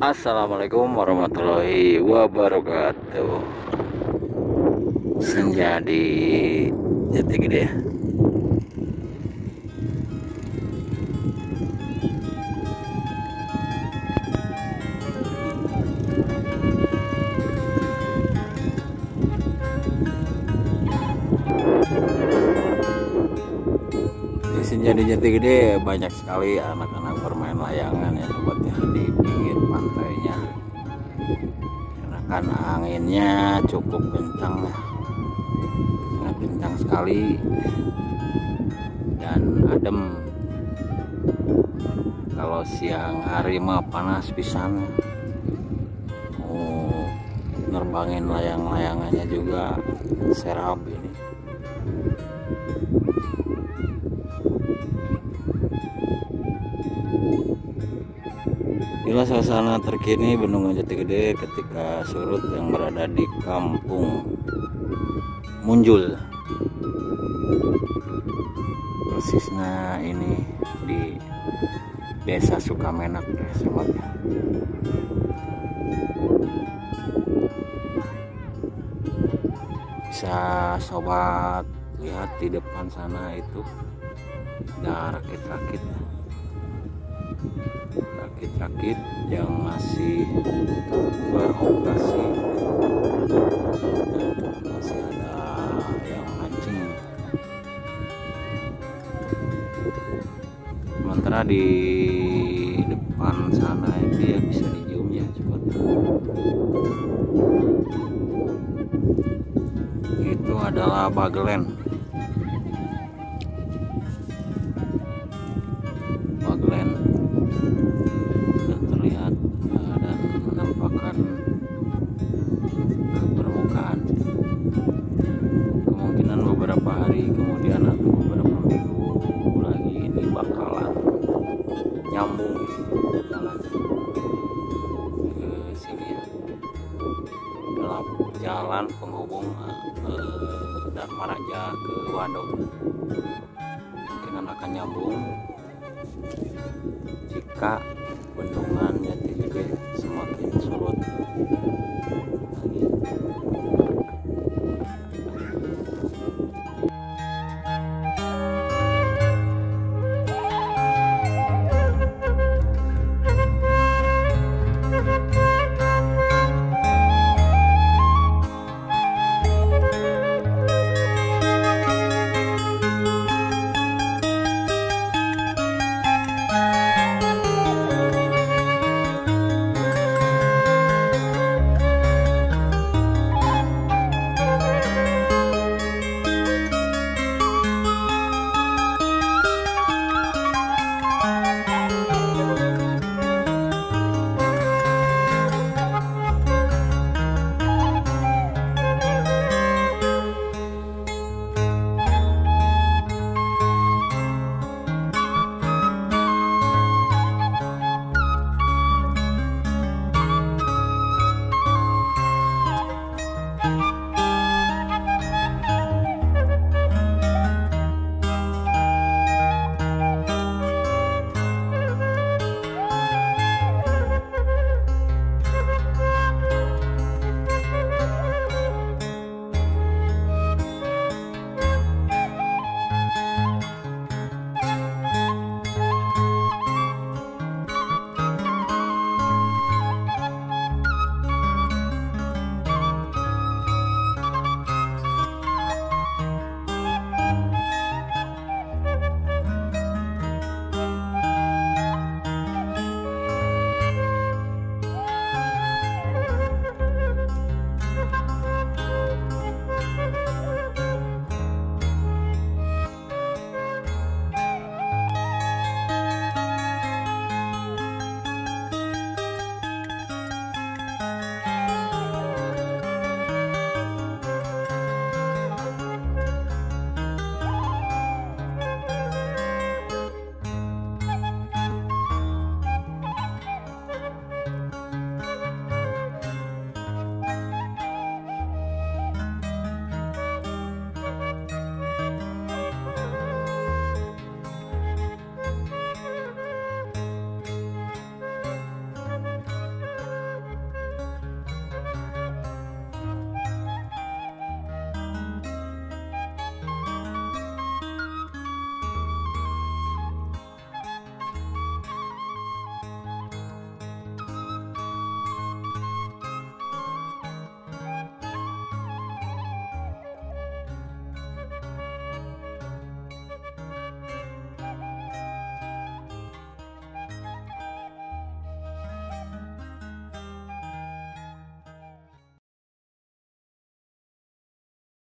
Assalamualaikum warahmatullahi wabarakatuh. Senja di Jatigede. Di senja di Jatigede banyak sekali anak-anak bermain layangan ya sobat ya, di pinggir pantainya. Karena kan anginnya cukup kencang ya, sangat kencang sekali dan adem. Kalau siang hari mah panas pisan. Nerbangin layang-layangannya juga serap ini. Inilah suasana terkini Bendungan Jatigede ketika surut yang berada di Kampung Munjul. Persisnya ini di Desa Sukamenak ya sobat. Bisa sobat lihat di depan sana itu ada rakit-rakit yang masih beroperasi, masih ada yang mancing. Sementara di depan sana itu ya bisa di-zoom ya coba. Itu adalah Bagelen. Sudah terlihat dan menampakkan ke permukaan. Kemungkinan beberapa hari kemudian atau beberapa minggu lagi ini bakalan nyambung jalan ke sini ya. Dalam jalan penghubung Dharma Raja ke Wadok. Kemungkinan akan nyambung jika Bendungan Jatigede semakin surut.